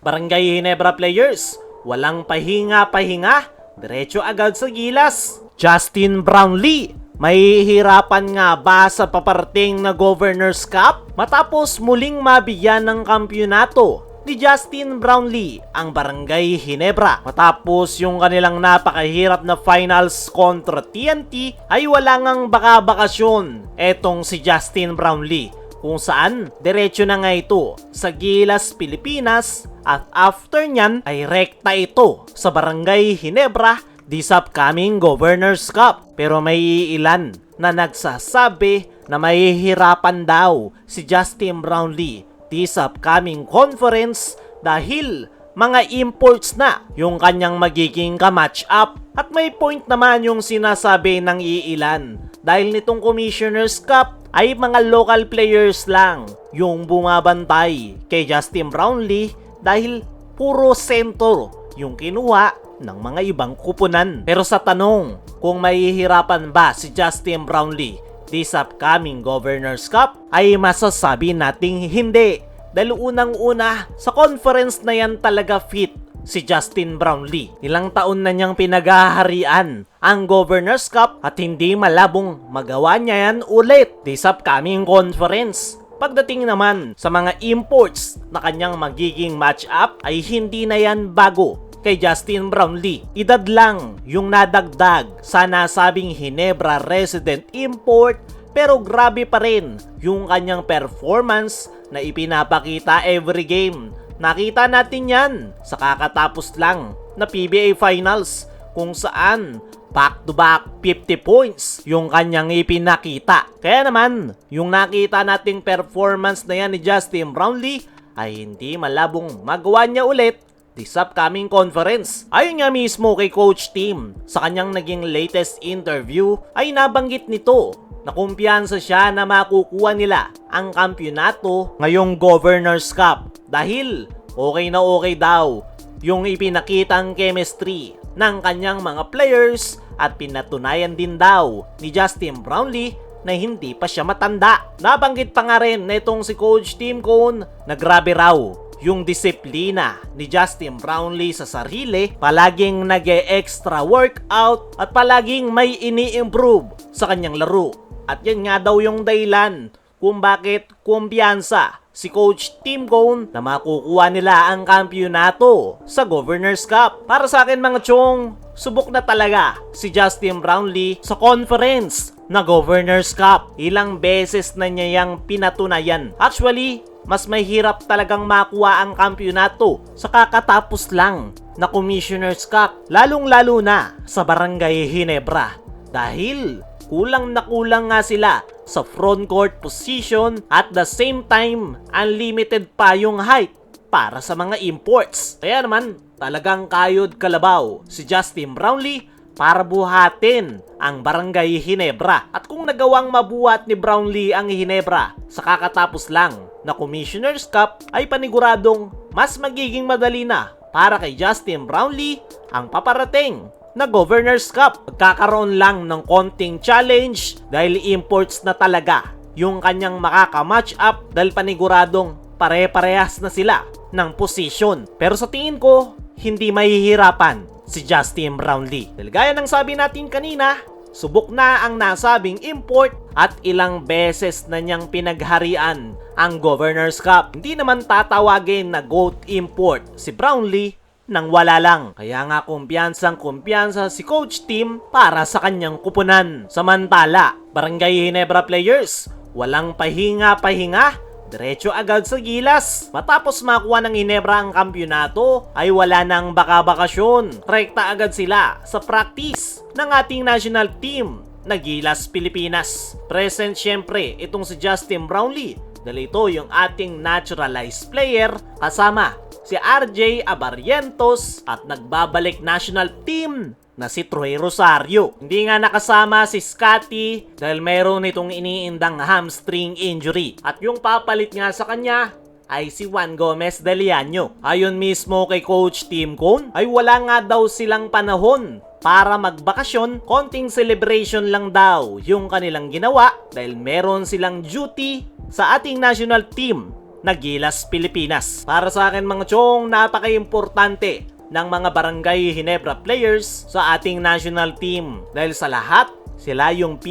Barangay Ginebra players, walang pahinga-pahinga, diretso agad sa gilas. Justin Brownlee, mahihirapan nga ba sa paparating na Governors Cup matapos muling mabigyan ng kampyonato ni Justin Brownlee ang Barangay Ginebra? Matapos yung kanilang napakahirap na finals kontra TNT ay wala ngang baka-bakasyon etong si Justin Brownlee, kung saan diretso na nga ito sa Gilas, Pilipinas, at after nyan ay rekta ito sa Barangay Ginebra this upcoming Governors Cup. Pero may ilan na nagsasabi na mahihirapan daw si Justin Brownlee this upcoming conference dahil mga imports na yung kanyang magiging ka-match up. At may point naman yung sinasabi ng iilan dahil nitong Commissioner's Cup ay mga local players lang yung bumabantay kay Justin Brownlee dahil puro sentro yung kinuha ng mga ibang kupunan. Pero sa tanong kung mahihirapan ba si Justin Brownlee this upcoming Governors Cup ay masasabi nating hindi. Dahil unang-una sa conference na yan talaga fit si Justin Brownlee. Ilang taon na niyang pinaghaharian ang Governors Cup at hindi malabong magawa niya yan ulit this upcoming conference. Pagdating naman sa mga imports na kanyang magiging match-up ay hindi na yan bago kay Justin Brownlee. Edad lang yung nadagdag sa nasabing Ginebra resident import, pero grabe pa rin yung kanyang performance na ipinapakita every game. Nakita natin yan sa kakatapos lang na PBA Finals kung saan back-to-back 50 points yung kanyang ipinakita. Kaya naman, yung nakita nating performance na yan ni Justin Brownlee ay hindi malabong magawa niya ulit this upcoming conference. Ayon nga mismo kay Coach Tim, sa kanyang naging latest interview ay nabanggit nito na kumpiyansa siya na makukuha nila ang kampyonato ngayong Governors Cup dahil okay na okay daw yung ipinakitang chemistry ng kanyang mga players at pinatunayan din daw ni Justin Brownlee na hindi pa siya matanda. Nabanggit pa nga rin netong si Coach Tim Cone na grabe raw yung disiplina ni Justin Brownlee sa sarili, palaging nag-extra workout at palaging may ini-improve sa kanyang laro. At yan nga daw yung dahilan kung bakit kumpiyansa si Coach Tim Cone na makukuha nila ang kampyonato sa Governors Cup. Para sa akin mga chong, subok na talaga si Justin Brownlee sa conference na Governors Cup. Ilang beses na niya yang pinatunayan. Actually, mas mahirap talagang makuha ang kampyonato sa kakatapos lang na Commissioner's Cup, lalong-lalo na sa Barangay Ginebra dahil kulang na kulang nga sila sa front court position at the same time unlimited pa yung height para sa mga imports. Kaya naman talagang kayod kalabaw si Justin Brownlee para buhatin ang Barangay Ginebra. At kung nagawang mabuhat ni Brownlee ang Ginebra sa kakatapos lang na Commissioner's Cup ay paniguradong mas magiging madali na para kay Justin Brownlee ang paparating na Governors Cup. Magkakaroon lang ng konting challenge dahil imports na talaga yung kanyang makaka-match up dahil paniguradong pare-parehas na sila ng position. Pero sa tingin ko, hindi mahihirapan si Justin Brownlee. Dahil gaya ng sabi natin kanina, subok na ang nasabing import at ilang beses na niyang pinagharian ang Governors Cup. Hindi naman tatawagin na GOAT import si Brownlee nang wala lang. Kaya nga kumpiyansa si Coach Tim para sa kanyang kupunan. Samantala, Barangay Ginebra players, walang pahinga-pahinga, diretso agad sa gilas. Matapos makuha ng Ginebra ang kampyonato ay wala nang baka-bakasyon. Rekta agad sila sa practice ng ating national team na Gilas Pilipinas. Present syempre itong si Justin Brownlee dahil ito yung ating naturalized player kasama si RJ Abarrientos at nagbabalik national team na si Troy Rosario. Hindi nga nakasama si Scotty dahil mayroon itong iniindang hamstring injury. At yung papalit nga sa kanya ay si Juan Gomez de Leaño. Ayon mismo kay Coach Tim Cone ay wala nga daw silang panahon para magbakasyon. Konting celebration lang daw yung kanilang ginawa dahil meron silang duty sa ating national team na Gilas, Pilipinas. Para sa akin mga chong, napaka-importante ng mga Barangay Ginebra players sa ating national team. Dahil sa lahat, sila yung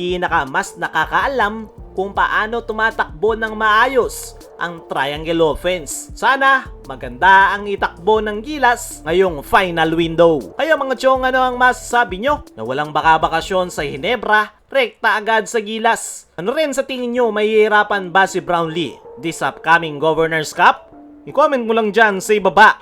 mas nakakaalam kung paano tumatakbo ng maayos ang triangle offense. Sana maganda ang itakbo ng Gilas ngayong final window. Kaya mga chong, ano ang masasabi nyo? Na walang baka-bakasyon sa Ginebra, rekta agad sa Gilas. Ano rin sa tingin nyo, mahihirapan ba si Brownlee this upcoming Governor's Cup? I-comment mo lang dyan sa ibaba.